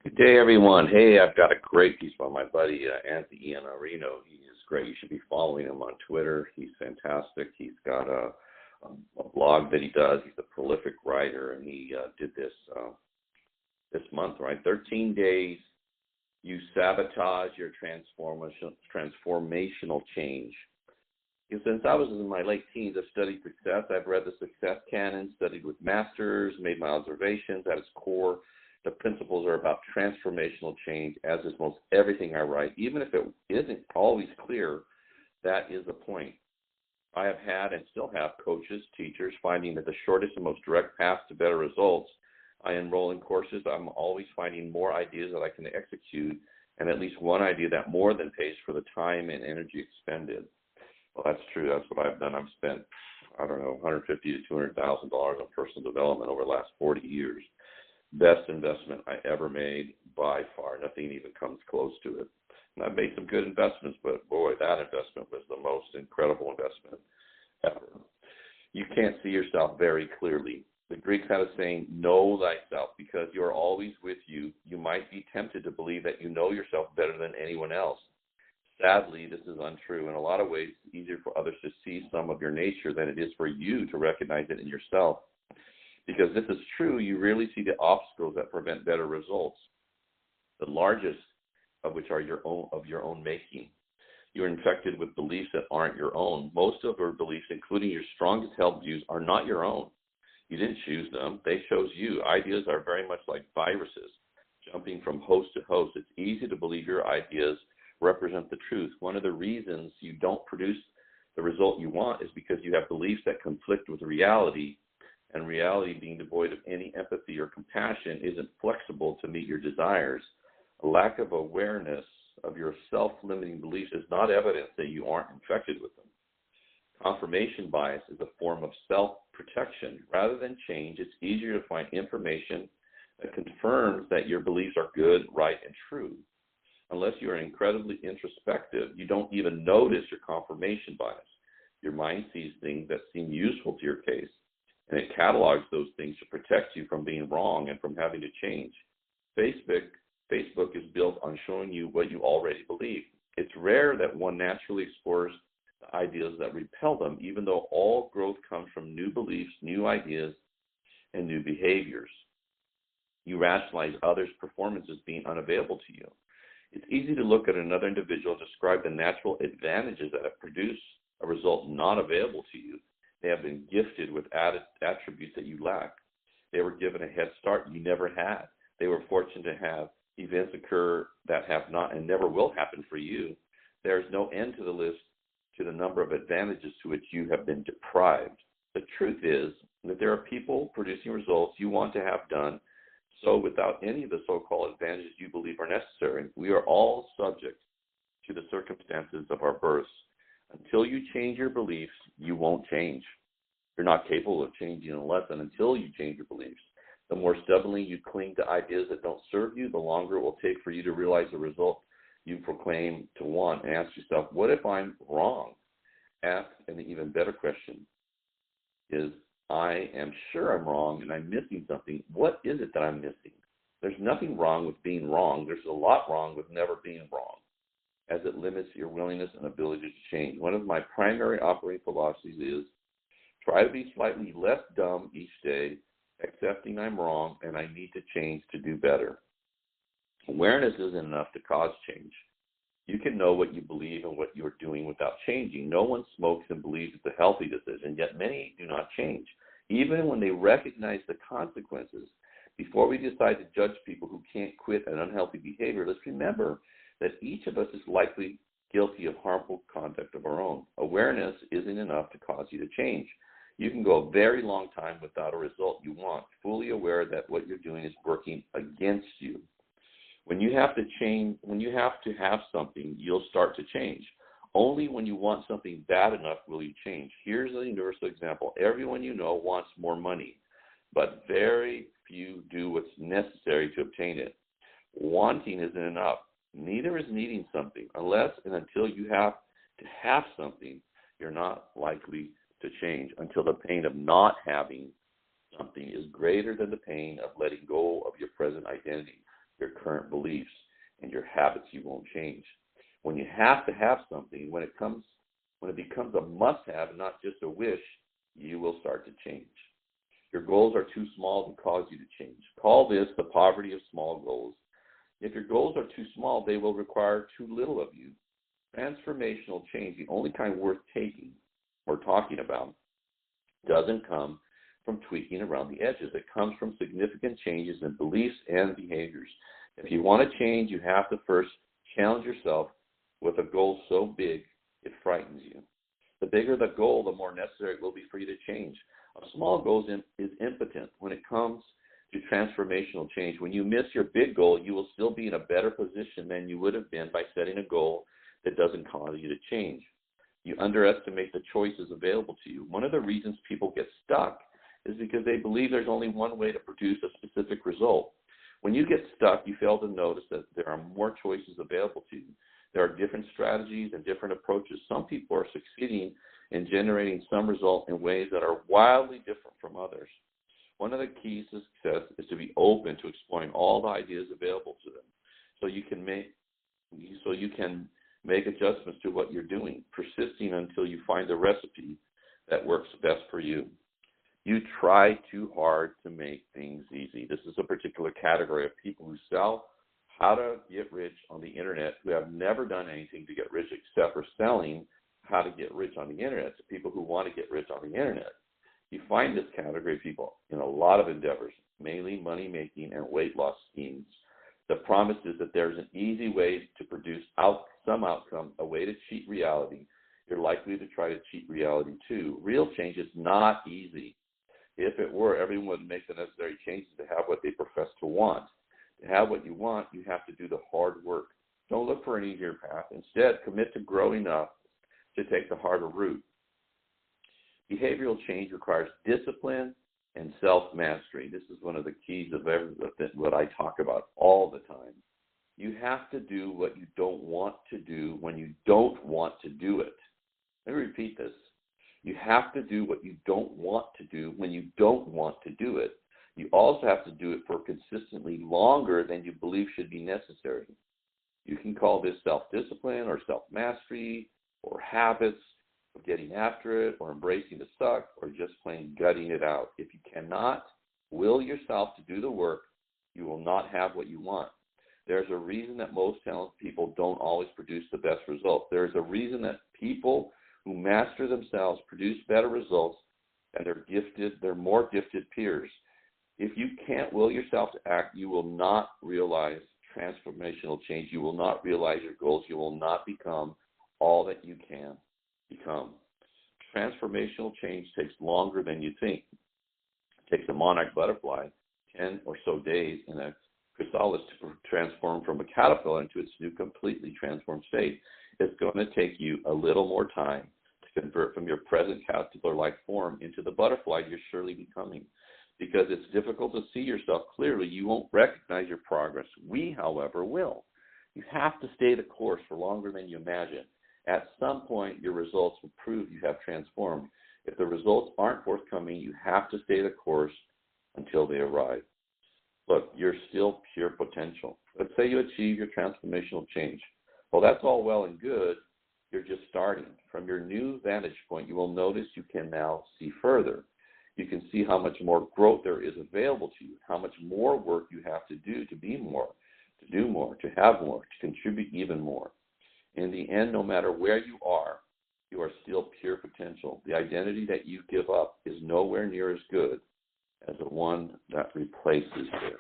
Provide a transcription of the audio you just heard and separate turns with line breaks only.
Good day, everyone. Hey, I've got a great piece by my buddy, Anthony Iannarino. He is great. You should be following him on Twitter. He's fantastic. He's got a blog that he does. He's a prolific writer, and he did this month, right? 13 days, you sabotage your transformational change. Since I was in my late teens, I've studied success. I've read the success canon, studied with masters, made my observations. At its core, the principles are about transformational change, as is most everything I write. Even if it isn't always clear, that is the point. I have had and still have coaches, teachers, finding that the shortest and most direct path to better results. I enroll in courses. I'm always finding more ideas that I can execute, and at least one idea that more than pays for the time and energy expended. Well, that's true. That's what I've done. I've spent, $150,000 to $200,000 on personal development over the last 40 years. Best investment I ever made by far. Nothing even comes close to it. And I've made some good investments, but boy, that investment was the most incredible investment ever. You can't see yourself very clearly. The Greeks had a saying, know thyself, because you are always with you. You might be tempted to believe that you know yourself better than anyone else. Sadly, this is untrue. In a lot of ways, it's easier for others to see some of your nature than it is for you to recognize it in yourself. Because this is true, you rarely see the obstacles that prevent better results, the largest of which are your own making. You're infected with beliefs that aren't your own. Most of your beliefs, including your strongest held views, are not your own. You didn't choose them. They chose you. Ideas are very much like viruses, jumping from host to host. It's easy to believe your ideas represent the truth. One of the reasons you don't produce the result you want is because you have beliefs that conflict with reality, and reality, being devoid of any empathy or compassion, isn't flexible to meet your desires. A lack of awareness of your self-limiting beliefs is not evidence that you aren't infected with them. Confirmation bias is a form of self-protection. Rather than change, it's easier to find information that confirms that your beliefs are good, right, and true. Unless you are incredibly introspective, you don't even notice your confirmation bias. Your mind sees things that seem useful to your case, and it catalogs those things to protect you from being wrong and from having to change. Facebook is built on showing you what you already believe. It's rare that one naturally explores the ideas that repel them, even though all growth comes from new beliefs, new ideas, and new behaviors. You rationalize others' performances being unavailable to you. It's easy to look at another individual and describe the natural advantages that have produced a result not available to you. They have been gifted with added attributes that you lack. They were given a head start you never had. They were fortunate to have events occur that have not and never will happen for you. There is no end to the list to the number of advantages to which you have been deprived. The truth is that there are people producing results you want to have done, so without any of the so-called advantages you believe are necessary. We are all subject to the circumstances of our births. Until you change your beliefs, you won't change. You're not capable of changing until you change your beliefs. The more stubbornly you cling to ideas that don't serve you, the longer it will take for you to realize the result you proclaim to want. And ask yourself, what if I'm wrong? Ask an even better question is, I am sure I'm wrong and I'm missing something. What is it that I'm missing? There's nothing wrong with being wrong. There's a lot wrong with never being wrong, as it limits your willingness and ability to change. One of my primary operating philosophies is try to be slightly less dumb each day, accepting I'm wrong and I need to change to do better. Awareness isn't enough to cause change. You can know what you believe and what you're doing without changing. No one smokes and believes it's a healthy decision, yet many do not change, even when they recognize the consequences. Before we decide to judge people who can't quit an unhealthy behavior, let's remember that each of us is likely guilty of harmful conduct of our own. Awareness isn't enough to cause you to change. You can go a very long time without a result you want, fully aware that what you're doing is working against you. When you have to have something, you'll start to change. Only when you want something bad enough will you change. Here's a universal example. Everyone you know wants more money, but very few do what's necessary to obtain it. Wanting isn't enough. Neither is needing something. Unless and until you have to have something, you're not likely to change, until the pain of not having something is greater than the pain of letting go of your present identity. Your current beliefs and your habits you won't change. When you have to have something, when it becomes a must-have and not just a wish, you will start to change. Your goals are too small to cause you to change. Call this the poverty of small goals. If your goals are too small, they will require too little of you. Transformational change, the only kind worth taking or talking about, doesn't come from tweaking around the edges. It comes from significant changes in beliefs and behaviors. If you want to change, you have to first challenge yourself with a goal so big it frightens you. The bigger the goal, the more necessary it will be for you to change. A small goal is impotent when it comes to transformational change. When you miss your big goal, you will still be in a better position than you would have been by setting a goal that doesn't cause you to change. You underestimate the choices available to you. One of the reasons people get stuck is because they believe there's only one way to produce a specific result. When you get stuck, you fail to notice that there are more choices available to you. There are different strategies and different approaches. Some people are succeeding in generating some result in ways that are wildly different from others. One of the keys to success is to be open to exploring all the ideas available to them, so you can make adjustments to what you're doing, persisting until you find the recipe that works best for you. You try too hard to make things easy. This is a particular category of people who sell how to get rich on the internet, who have never done anything to get rich except for selling how to get rich on the internet to people who want to get rich on the internet. You find this category of people in a lot of endeavors, mainly money-making and weight loss schemes. The promise is that there's an easy way to produce some outcome, a way to cheat reality. You're likely to try to cheat reality too. Real change is not easy. If it were, everyone would make the necessary changes to have what they profess to want. To have what you want, you have to do the hard work. Don't look for an easier path. Instead, commit to growing up to take the harder route. Behavioral change requires discipline and self-mastery. This is one of the keys of what I talk about all the time. You have to do what you don't want to do when you don't want to do it. Let me repeat this. You have to do what you don't want to do when you don't want to do it. You also have to do it for consistently longer than you believe should be necessary. You can call this self-discipline or self-mastery or habits, or getting after it, or embracing the suck, or just plain gutting it out. If you cannot will yourself to do the work, you will not have what you want. There's a reason that most talented people don't always produce the best results. There's a reason that people who master themselves produce better results than their more gifted peers. If you can't will yourself to act, you will not realize transformational change. You will not realize your goals. You will not become all that you can become. Transformational change takes longer than you think. It takes a monarch butterfly 10 or so days in a chrysalis to transform from a caterpillar into its new completely transformed state. It's going to take you a little more time to convert from your present caterpillar-like form into the butterfly you're surely becoming. Because it's difficult to see yourself clearly, you won't recognize your progress. We, however, will. You have to stay the course for longer than you imagine. At some point, your results will prove you have transformed. If the results aren't forthcoming, you have to stay the course until they arrive. Look, you're still pure potential. Let's say you achieve your transformational change. Well, that's all well and good. You're just starting. From your new vantage point, you will notice you can now see further. You can see how much more growth there is available to you, how much more work you have to do to be more, to do more, to have more, to contribute even more. In the end, no matter where you are still pure potential. The identity that you give up is nowhere near as good as the one that replaces it.